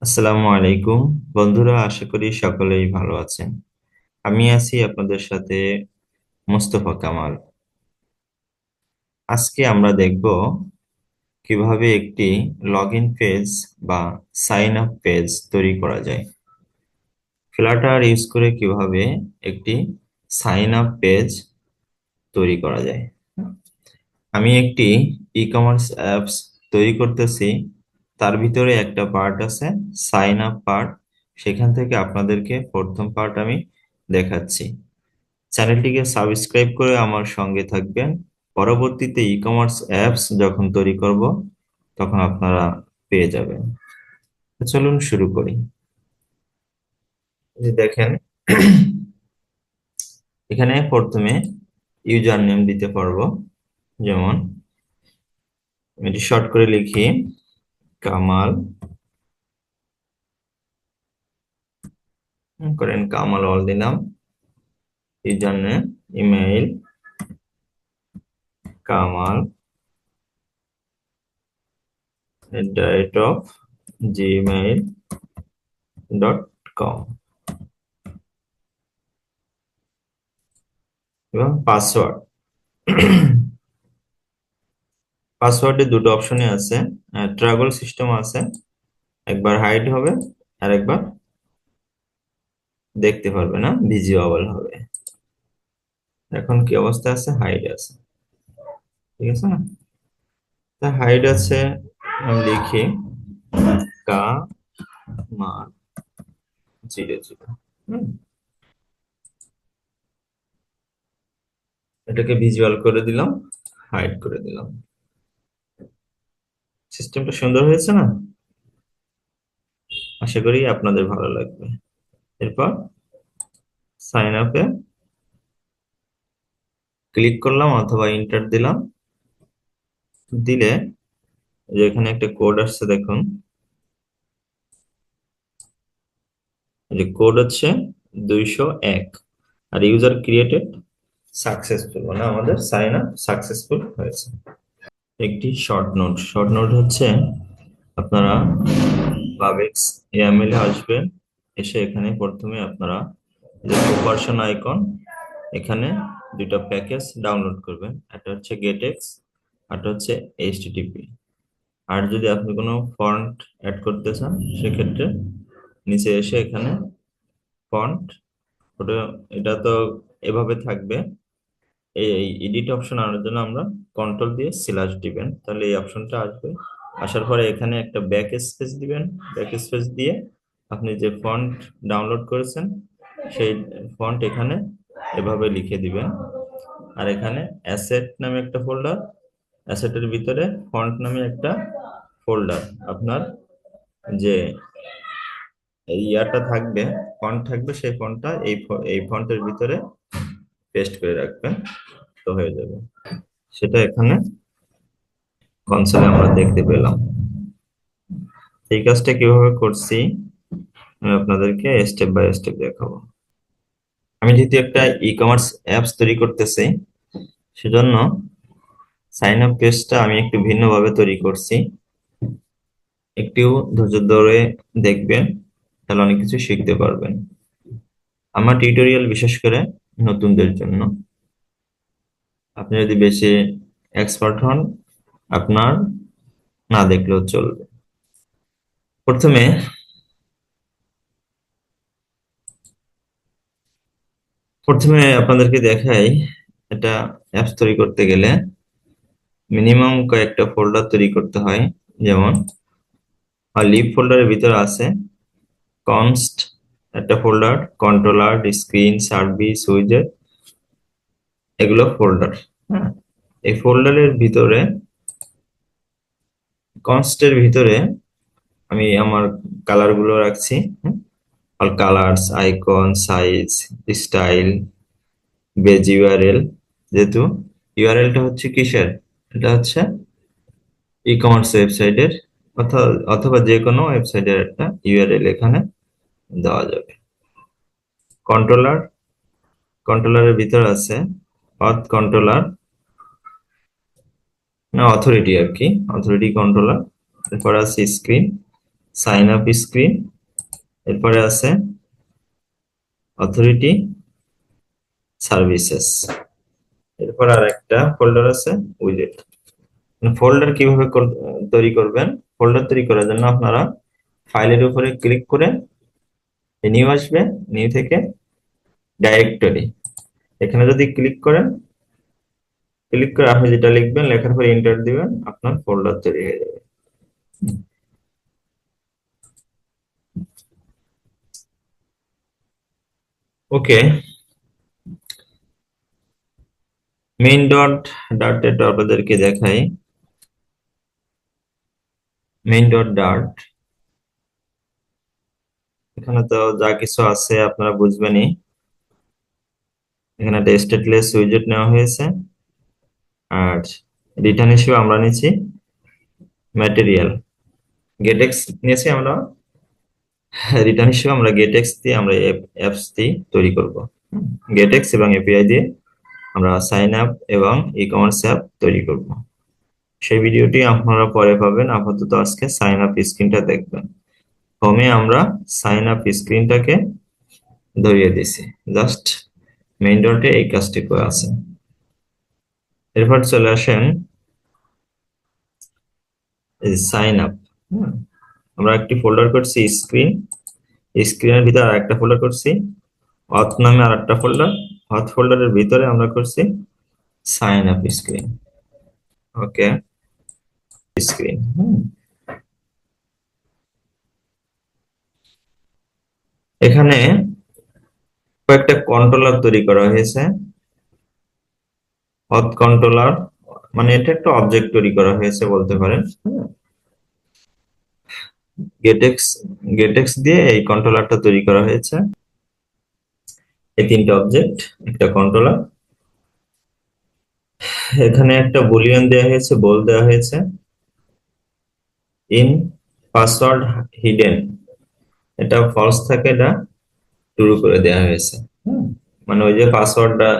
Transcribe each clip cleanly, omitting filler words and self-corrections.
আসসালামু আলাইকুম বন্ধুরা, আশা করি সকলেই ভালো আছেন। আমি আছি আপনাদের সাথে মোস্তফা কামাল। আজকে আমরা দেখব কিভাবে একটি লগ ইন পেজ বা সাইন আপ পেজ তৈরি করা যায়। ফ্লাটার ইউজ করে কিভাবে একটি সাইন আপ পেজ তৈরি করা যায়। আমি একটি ই কমার্স অ্যাপস তৈরি করতেছি। তার ভিতরে একটা পার্ট আছে সাইন আপ পার্ট। সেখান থেকে আপনাদেরকে প্রথম পার্ট আমি দেখাচ্ছি। চ্যানেলটিকে সাবস্ক্রাইব করে আমার সঙ্গে থাকবেন। পরবর্তীতে ই কমার্স অ্যাপস যখন তৈরি করব তখন আপনারা পেয়ে যাবেন। তো চলুন শুরু করি। এই যে দেখেন, এখানে প্রথমে ইউজার নেম দিতে পারবো। যেমন আমি এটি শর্ট করে লিখি কামাল, করেন কামাল অল দিলাম। User name, email Kamal @gmail.com এবং পাসওয়ার্ড। পাসওয়ার্ডে দুটো অপশনই আছে, ট্রাভেল সিস্টেম আছে। একবার হাইড হবে আর একবার দেখতে পারবে না, ভিজিবল হবে। এখন কি অবস্থা আছে? হাইড আছে, ঠিক আছে না? তা হাইড আছে, আমি লিখি কা মা 00। এটাকে ভিজুয়াল করে দিলাম, হাইড করে দিলাম। সিস্টেমটা সুন্দর হয়েছে না? আশা করি আপনাদের ভালো লাগবে। এরপর সাইন আপে ক্লিক করলাম অথবা ইন্টার দিলাম। দিলে যে এখানে একটা কোড আসছে দেখুন, এই যে কোড হচ্ছে 201। আর ইউজার ক্রিয়েটেড সাকসেসফুল, মানে আমাদের সাইন আপ সাকসেসফুল হয়েছে। একটি শর্ট নোট হচ্ছে আপনারা পাবেক্স এএমএল এ আসবেন। এসে এখানে প্রথমে আপনারা যে ভার্সন আইকন, এখানে দুটো প্যাকেজ ডাউনলোড করবেন। একটা হচ্ছে গেটেক্স, একটা হচ্ছে এইচটিটিপি। আর যদি আপনি কোনো ফন্ট অ্যাড করতে চান সেক্ষেত্রে নিচে এসে এখানে ফন্ট, ওটা এটা তো এভাবে থাকবে। এই এডিট অপশন আনার জন্য আমরা কন্ট্রোল দিয়ে স্ল্যাশ দিবেন, তাহলে এই অপশনটা আসবে। আসার পরে এখানে একটা ব্যাক স্পেস দিবেন। ব্যাক স্পেস দিয়ে আপনি যে ফন্ট ডাউনলোড করেছেন সেই ফন্ট এখানে এভাবে লিখে দিবেন। আর এখানে অ্যাসেট নামে একটা ফোল্ডার, অ্যাসেটের ভিতরে ফন্ট নামে একটা ফোল্ডার, আপনার যে এই ইয়াটা থাকবে, ফন্ট থাকবে, সেই ফন্টটা এই ফন্টের ভিতরে পেস্ট করে রাখবেন, তো হয়ে যাবে। সেটা এখানে কনসোলে আমরা দেখতে পেলাম। এই কাজটা কিভাবে করছি আমি আপনাদেরকে স্টেপ বাই স্টেপ দেখাবো। আমি যেহেতু একটা ই কমার্স অ্যাপস তৈরি করতেছি, সেজন্য সাইন আপ পেজটা আমি একটু ভিন্নভাবে তৈরি করছি। একটু ধৈর্য ধরে দেখবেন, তাহলে অনেক কিছু শিখতে পারবেন। আমার টিউটোরিয়াল বিশেষ করে নতুনদের জন্য। আপনি যদি বেশি এক্সপার্ট হন, আপনার না দেখলেও চলবে। প্রথমে প্রথমে আপনাদেরকে দেখাই, এটা অ্যাপস তৈরি করতে গেলে মিনিমাম কয়েকটা ফোল্ডার তৈরি করতে হয়। যেমন লিভ ফোল্ডারের ভিতরে আছে কনস্ট একটা ফোল্ডার, কন্ট্রোলার, স্ক্রিন, সার্ভিস, উইজেট, এগুলো ফোল্ডার। হ্যাঁ, এই ফোল্ডারের ভিতরে, কনস্টের ভিতরে আমি আমার কালার গুলো রাখছি। All colours, icon, size, style, base URL. যেহেতু ইউআরএলটা হচ্ছে কিসের, এটা হচ্ছে ই কমার্স ওয়েবসাইটের, অথবা অথবা যে কোনো ওয়েবসাইটের একটা ইউআরএল এখানে দেওয়া যাবে। কন্ট্রোলার, কন্ট্রোলারের ভিতর আছে অথ কন্ট্রোলার, না অথরিটি আর কি, অথরিটি কন্ট্রোলার। এরপর আছে স্ক্রিন, সাইন আপ স্ক্রিন, এরপরে আছে অথরিটি সার্ভিসেস, এরপর আর একটা ফোল্ডার আছে উইজেট। ফোল্ডার কিভাবে তৈরি করবেন? ফোল্ডার তৈরি করার জন্য আপনারা ফাইলের উপরে ক্লিক করে নিউ আসবে, নিউ থেকে ডাইরেক্টরি, এখানে যদি ক্লিক করেন, ক্লিক করে আপনি যেটা লিখবেন, লেখার পর এন্টার দিবেন, আপনার ফোল্ডার তৈরি হয়ে যাবে। ওকে, মেইন ডট ডার্ট আপনাদেরকে দেখাই। মেইন ডট ডার্ট, এখানে তো যা কিছু আছে আপনারা বুঝবেনই। এখানে একটা স্ট্যাটলেস উইজেট নেওয়া হয়েছে, আর রিটার্ন হিসেবে আমরা নিচ্ছি ম্যাটেরিয়াল, গেটেক্স নিয়েছি আমরা। রিটার্ন হিসেবে আমরা গেটেক্স দিয়ে আমরা অ্যাপস দিয়ে তৈরি করব। গেটেক্স এবং এপিআই দিয়ে আমরা সাইন আপ এবং ই কমার্স অ্যাপ তৈরি করব। সেই ভিডিওটি আপনারা পরে পাবেন, আপাতত আজকে সাইন আপ স্ক্রিনটা দেখবেন। হোমে আমরা সাইন আপ স্ক্রিনটাকে ধরিয়ে দিছি, জাস্ট মেইন ডটে এই কাজটি করে আছে। এরপর চলে আসেন সাইন আপ। আমরা একটি ফোল্ডার করছি স্ক্রিন, স্ক্রিনের ভিতরে আর একটা ফোল্ডার করছি অথ নামে, আর একটা ফোল্ডার। অথ ফোল্ডারের ভিতরে আমরা করছি সাইন আপ স্ক্রিন। ওকে, স্ক্রিন। এখানে কয়েকটা কন্ট্রোলার তৈরি করা হয়েছে। অথ কন্ট্রোলার মানে এটা একটা অবজেক্ট তৈরি করা হয়েছে বলতে পারেন। গেটেক্স, গেটেক্স দিয়ে এই কন্ট্রোলারটা তৈরি করা হয়েছে। এই তিনটা অবজেক্ট, একটা কন্ট্রোলার। এখানে একটা বুলিয়ন দেওয়া হয়েছে, বল দেওয়া হয়েছে ইন পাসওয়ার্ড হিডেন, এটা ফলস থাকে, এটা ট্রু করে দেওয়া হয়েছে। মানে ওই যে পাসওয়ার্ডটা,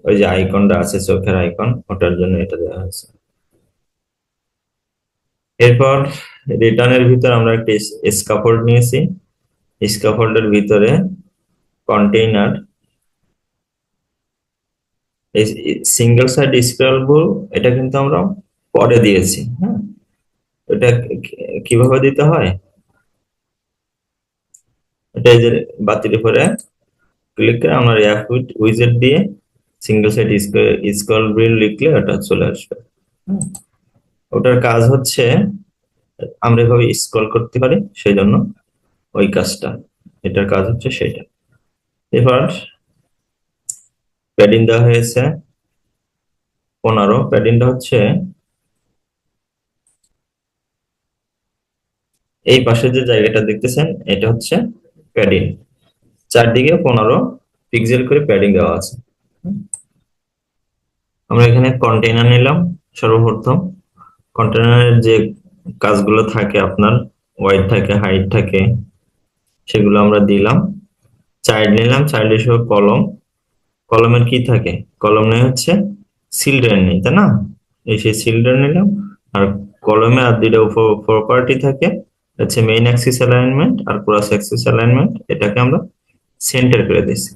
ওই যে আইকনটা আছে চোখের আইকন, ওটার জন্য এটা দেওয়া হয়েছে। এরপর রিটার্নের ভিতর আমরা একটা স্ক্যাফোল্ড নিয়েছি, স্ক্যাফোল্ডের ভিতরে কন্টেইনার, এই সিঙ্গেল সাইড স্ক্রলেবল, এটা কিন্তু আমরা পরে দিয়েছি। এটা কিভাবে দিতে হয়? এটা এই যে বাতির উপরে ক্লিক করে আমরা অ্যাপ উইজেট দিয়ে সিঙ্গেল সাইড স্ক্রলেবল লিখলে ওটা চলে আসবে। ওটার কাজ হচ্ছে আমরা এভাবে স্ক্রল করতে পারি, সেই জন্য ওই কাজটা, এটার কাজ হচ্ছে সেটা। এবার প্যাডিং দেওয়া হয়েছে 15। প্যাডিংটা হচ্ছে এই পাশে যে জায়গাটা দেখতেছেন, এটা হচ্ছে প্যাডিং। চারদিকে 15 পিক্সেল করে প্যাডিং দেওয়া আছে। আমরা এখানে কন্টেইনার নিলাম সর্বপ্রথম। কন্টেইনারের যে কাজগুলো থাকে আপনার, ওয়াইড থাকে, হাইট থাকে, সেগুলো আমরা দিলাম। চাইল্ড নিলাম, চাইল্ড হিসেবে কলম। কলমের কি থাকে? কলম নেই হচ্ছে চিলড্রেন নেই, তাই না? এই সেই চিলড্রেন নিলাম। আর কলমে আর দুইটা প্রপার্টি থাকে, হচ্ছে মেইন অ্যাক্সিস অ্যালাইনমেন্ট আর ক্রস অ্যাক্সিস অ্যালাইনমেন্ট। এটাকে আমরা সেন্টার করে দিয়েছি।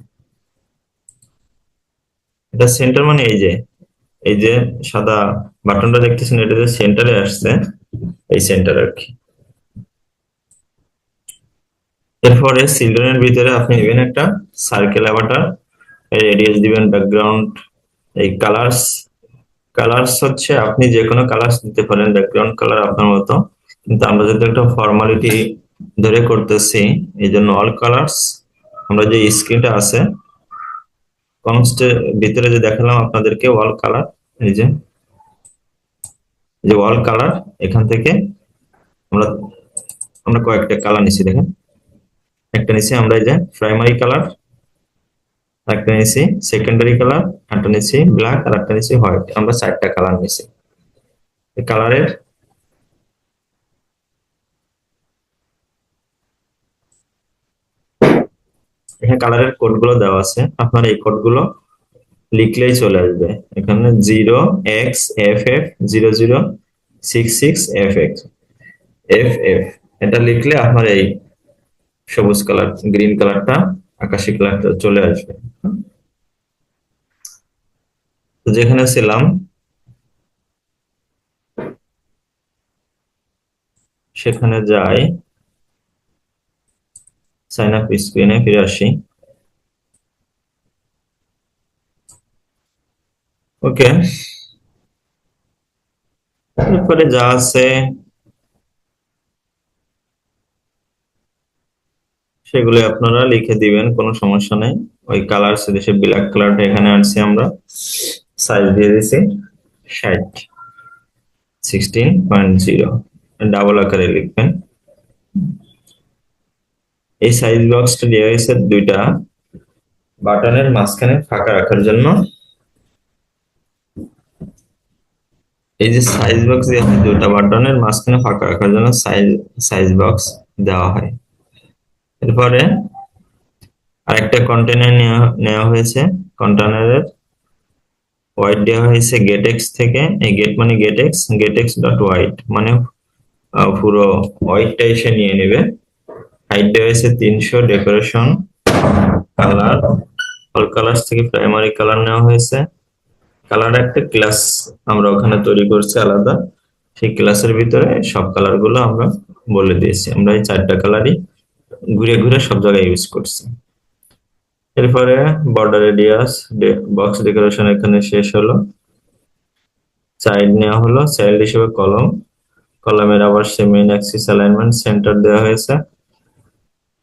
এটা সেন্টার মানে এই যে সাদা বাটনটা দেখতেছেন, এটা যে সেন্টারে আসছে, এই সেন্টার আর কি। এরপরে চিলড্রেনের ভিতরে আপনি নেবেন একটা সার্কেল অ্যাভাটার, রেডিয়াস দিবেন, ব্যাকগ্রাউন্ড, এই কালার্স। কালার্স হচ্ছে আপনি যে কোনো কালার্স দিতে পারেন, ব্যাকগ্রাউন্ড কালার আপনার মতো, কিন্তু আমরা যদি একটা ফর্মালিটি ধরে করতেছি, এই জন্য অল কালার্স। আমরা যে স্ক্রিনটা আছে কনস্টের ভিতরে যে দেখালাম আপনাদেরকে ওয়াল কালার, এই যে ওয়াল কালার, এখান থেকে আমরা আমরা কয়েকটা কালার নিছি, দেখেন। একটা নিছি আমরা এই যে প্রাইমারি কালার, একটা নিছি সেকেন্ডারি কালার, একটা নিছি ব্ল্যাক, আর একটা নিছি হোয়াইট। আমরা 4টা কালার নিছি। কালারের এখানে কালারের কোড গুলো দেওয়া আছে, আপনার এই কোড গুলো লিখলেই চলে আসবে। এখানে 0xFF0066FF FF এটা লিখলে আপনার এই সবুজ কালার, গ্রিন কালারটা, আকাশি কালারটা চলে আসবে। তো যেখানে ছিলাম সেখানে যাই, সাইন আপ স্ক্রিনে ফিরে আসি। ওকে, এরপরে যা আছে সেগুলো আপনারা লিখে দিবেন, কোনো সমস্যা নেই। ওই কালার দেশে ব্ল্যাক কালারটা এখানে আনছি আমরা, সাইজ দিয়ে দিছি 60, 16.0, ডাবল আকারে লিখবেন। এই সাইজ বক্সটা দেওয়া হয়েছে দুইটা বাটনের মাঝখানে ফাঁকা রাখার জন্য। এই যে সাইজ বক্স দেওয়া হয় দুইটা বাটনের মাঝখানে ফাঁকা রাখার জন্য সাইজ বক্স দেওয়া হয়। এরপরে আরেকটা কন্টেনার নেওয়া হয়েছে, কন্টেনারের ওয়াইড দেওয়া হয়েছে গেটেক্স থেকে। এই গেট মানে গেটেক্স ডট ওয়াইড মানে পুরো ওয়াইডটা এসে নিয়ে নেবে। হাইট দেওয়া হয়েছে 300, ডেকোরেশন কালার, অল কালার্স থেকে প্রাইমারি কালার নেওয়া হয়েছে। কালার একটা ক্লাস আমরা ওখানে তৈরি করছি আলাদা, সেই ক্লাসের ভিতরে সব কালার গুলো আমরা বলে দিয়েছি। আমরা এই 4টা কালারই ঘুরে ঘুরে সব জায়গায় ইউজ করছি। এরপরে বর্ডার রেডিয়াস, বক্স ডেকোরেশন এখানে শেষ হলো। চাইল্ড নেওয়া হলো, চাইল্ড হিসেবে কলম, কলমের আবার সে মেইন অ্যাক্সিস অ্যালাইনমেন্ট সেন্টার দেওয়া হয়েছে।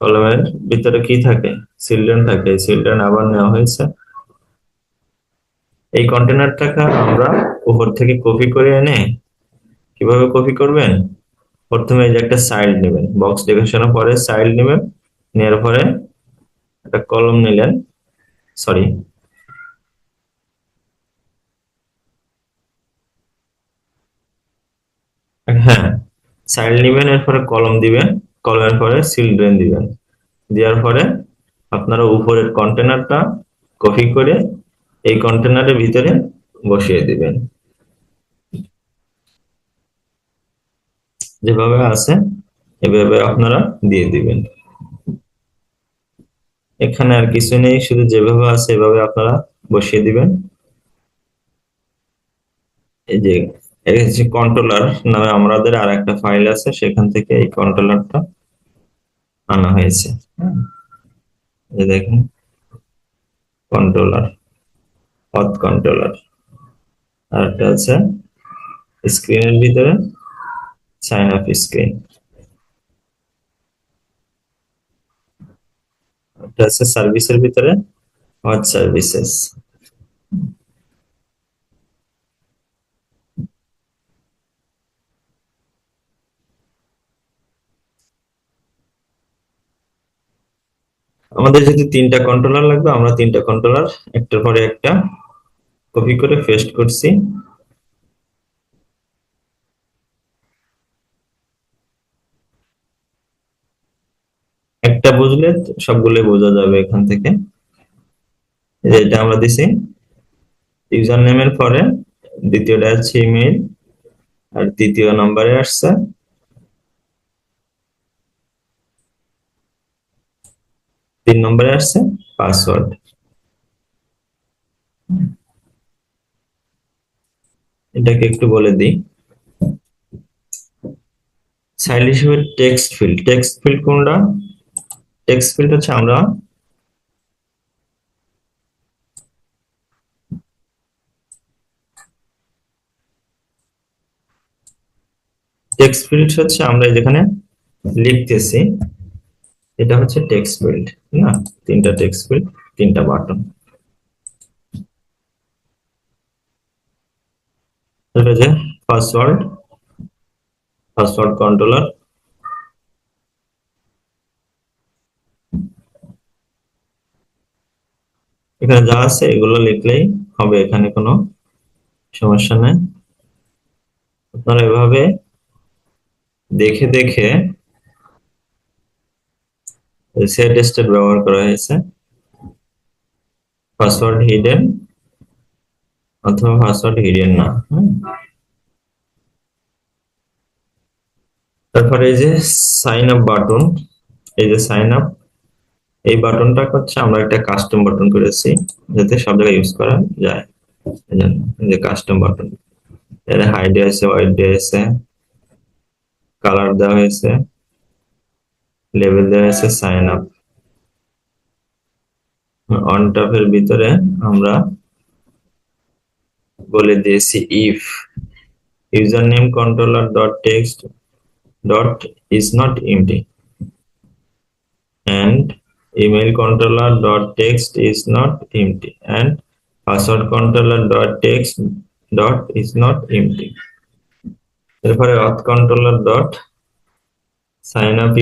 কলমের ভিতরে কি থাকে, চিলড্রেন থাকে, চিলড্রেন আবার নেওয়া হয়েছে। এই কন্টেনারটাকে আমরা উপর থেকে কপি করে এনে, কিভাবে কপি করবেন, প্রথমে এই যে একটা চাইল্ড নেবেন, বক্স ডেকোরেশনের পরে চাইল্ড নেবেন, নেওয়ার পরে একটা কলম নিলেন, সরি হ্যাঁ, চাইল্ড নিবেন, এরপরে কলম দিবেন, কলমের পরে চিলড্রেন দিবেন, দেওয়ার পরে আপনারা উপরের কন্টেনারটা কপি করে এই কন্টেনারের ভিতরে বসিয়ে দিবেন, যেভাবে আছে এভাবে আপনারা দিয়ে দিবেন। এখানে আর কিছু নেই, শুধু যেভাবে আছে এভাবে আপনারা বসিয়ে দিবেন। এই যে এই হচ্ছে কন্ট্রোলার নামে আমাদের আর একটা ফাইল আছে, সেখান থেকে এই কন্ট্রোলারটা আনা হয়েছে। হ্যাঁ, এই দেখেন কন্ট্রোলার, পথ কন্ট্রোলার, আর একটা আছে স্ক্রিনের ভিতরে সাইন আপ স্ক্রিন, একটা আছে সার্ভিসের ভিতরে হট সার্ভিসেস। আমাদের যদি 3টা কন্ট্রোলার লাগবে, আমরা 3টা কন্ট্রোলার একটার পরে একটা কপি করে পেস্ট করছি। একটা বুঝলে সবগুলো বোঝা যাবে এখান থেকে। এই যে এটা আমরা দিছি ইউজার নেমের পরে, দ্বিতীয়টা আছে ইমেল, আর তৃতীয় নম্বরে আসছে 3 নম্বরে আসছে পাসওয়ার্ড। এটাকে একটু বলে দিই। চাইল্ড হিসেবে টেক্সট ফিল্ড কোনটা? টেক্সট ফিল্ড হচ্ছে আমরা যেখানে লিখতেছি এটা হচ্ছে টেক্সট ফিল্ড, না? 3টা টেক্সট ফিল্ড, 3টা বাটন। এটা যে পাসওয়ার্ড, পাসওয়ার্ড কন্ট্রোলার, এখানে যা আছে এগুলো লিখলেই হবে, এখানে কোনো সমস্যা নেই। আপনারা এভাবে দেখে দেখে, সেট স্টেট ব্যবহার করা হয়েছে, পাসওয়ার্ড হিডেন অথবা পাসওয়ার্ড হিডেন না। তারপরে এই যে সাইন আপ বাটন, এই যে সাইন আপ, এই বাটনটা হচ্ছে আমরা একটা কাস্টম বাটন করেছি যাতে সব জায়গায় ইউজ করা যায়। এজন্য এই যে কাস্টম বাটন, এর হাইড আছে, ওয়াইড আছে, কালার দেওয়া হয়েছে, লেভেল দেওয়া হয়েছে, সাইন আপ। অন টপের ভিতরে আমরা বলে দিয়েছি if user name controller dot text dot is not empty and email controller dot text is not empty and password controller dot text dot is not empty. এরপরে auth controller dot sign up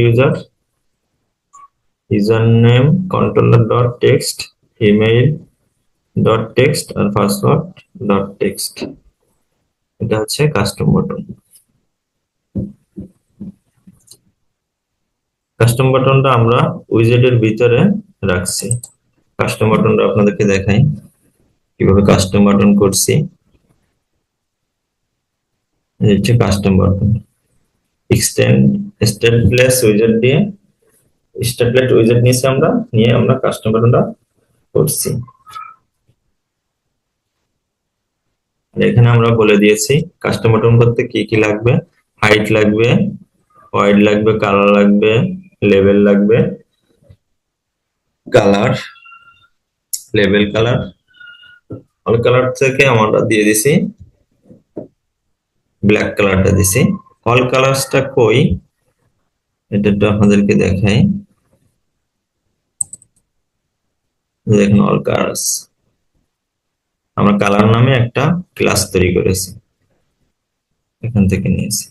username controller dot text email dot text আর password dot text। এটা হচ্ছে custom button. Custom বাটনটা আমরা উইজেটের ভিতরে রাখছি। Custom বাটনটা আপনাদেরকে দেখাই কিভাবে কাস্টম বাটন করছি। এই হচ্ছে কাস্টম বাটন, এক্সটেন্ড স্টেটলেস উইজেট দিয়ে, স্টেটলেস উইজেট নিয়েছি আমরা, নিয়ে আমরা কাস্টম বাটনটা করছি। এখানে আমরা বলে দিয়েছি কাস্টম বাটন করতে কি কি লাগবে। হাইট লাগবে, ওয়াইড লাগবে, কালার লাগবে, লেভেল লাগবে, colour, level colour, all colour থেকে আমরা দিয়ে দিছি ব্ল্যাক কালারটা দিছি। অল কালারসটা কই এটা একটু আপনাদেরকে দেখাই। দেখুন অল কালারস, আমরা কালার নামে একটা ক্লাস তৈরি করেছি, এখান থেকে নিয়েছি।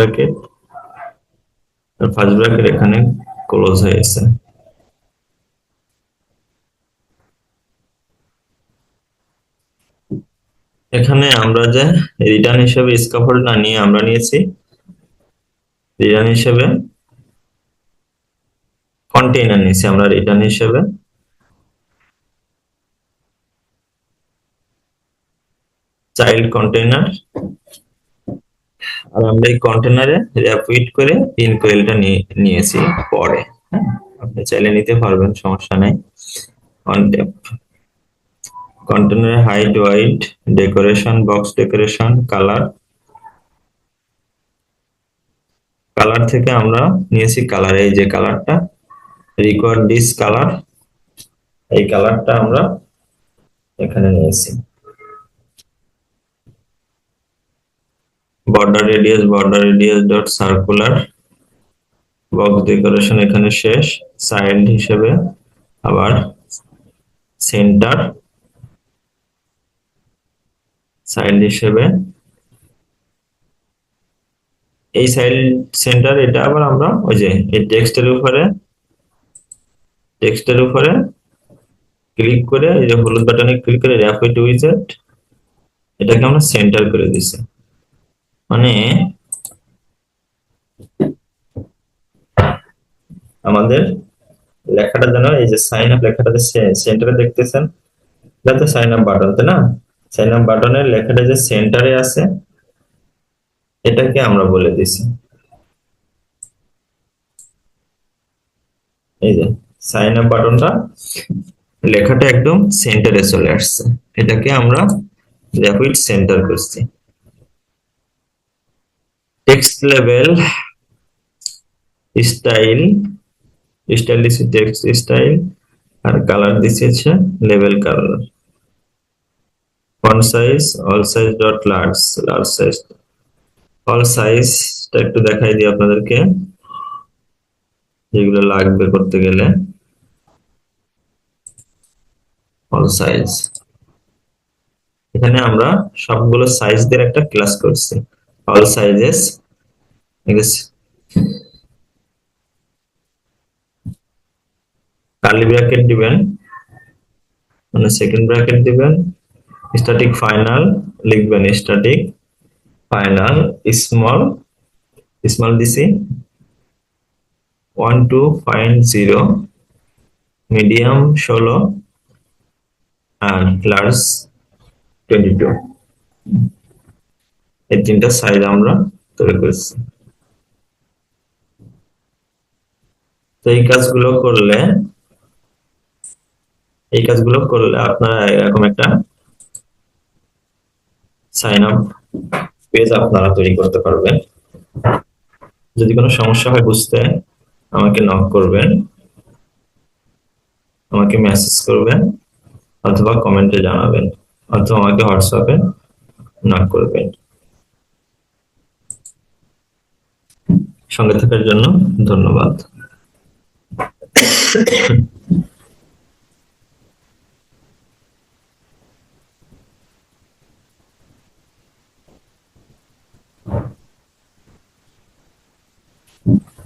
ব্র্যাকেট, ফার্স্ট ব্র্যাকেট এখানে ক্লোজ হয়েছে। এখানে আমরা যে রিটার্ন হিসেবে স্ক্যাফোল্ড না নিয়ে আমরা নিয়েছি রিটার্ন হিসেবে কন্টেইনার নিয়েছি আমরা রিটার্ন হিসেবে চাইল্ড কন্টেইনার, আর আমরা এই কন্টেইনারে র্যাপিড করে ইনকোয়েলটা নিয়েছি পরে। হ্যাঁ, আপনি চাইলে নিতে পারবেন, সমস্যা নাই। অন ট্যাপ কন্টেইনারে height, wide, decoration, box decoration, colour. Colour থেকে আমরা নিয়েছি কালার, এই যে কালারটা রিকোয়ার্ড দিস কালার, এই কালারটা আমরা এখানে নিয়েছি। Border radius dot circular, box decoration এখানে শেষ। সাইড হিসেবে আবার সেন্টার, সাইড হিসেবে এই সাইড সেন্টার, এটা আবার আমরা ওই যে এই টেক্সটের উপরে ক্লিক করে, এই যে হলুদ বাটনে ক্লিক করে র্যাপিড উইজেট, এটাকে আমরা সেন্টার করে দিছি। মানে আমাদের লেখাটা যেন এই যে সাইন আপ লেখাটা সেন্টারে দেখতেছেন, এটা তো সাইন আপ বাটন, তাই না? সাইন আপ বাটনের লেখাটা যে সেন্টারে আছে এটাকে আমরা বলে দিছি এই যে সাইন আপ বাটনটা লেখাটা একদম সেন্টারে চলে আসছে, এটাকে আমরা র্যাপিড সেন্টার করছি। টেক্সট লেভেল স্টাইল দিছি টেক্সট স্টাইল, আর কালার দিছি হচ্ছে level colour. Font size all size dot large size, all সাইজটা একটু দেখাই দিই আপনাদেরকে যেগুলো লাগবে করতে গেলে। অল সাইজ, এখানে আমরা সবগুলো সাইজ দিয়ে একটা ক্লাস করছি, অল সাইজেস। কার্লি ব্র্যাকেট দিবেন, মানে সেকেন্ড ব্র্যাকেট দিবেন, স্ট্যাটিক ফাইনাল লিখবেন, স্ট্যাটিক ফাইনাল স্মল দিছি 1250, মিডিয়াম 16, আর লার্জ 22। এই তিনটা সাইজ আমরা তৈরি করেছি। তো এই কাজগুলো করলে আপনারা এরকম একটা সাইন আপ পেজ আপনারা তৈরি করতে পারবেন। যদি কোনো সমস্যা হয় বুঝতে, আমাকে নক করবেন, আমাকে মেসেজ করবেন, অথবা কমেন্টে জানাবেন, অথবা আমাকে হোয়াটসঅ্যাপে নক করবেন। সঙ্গে থাকার জন্য ধন্যবাদ।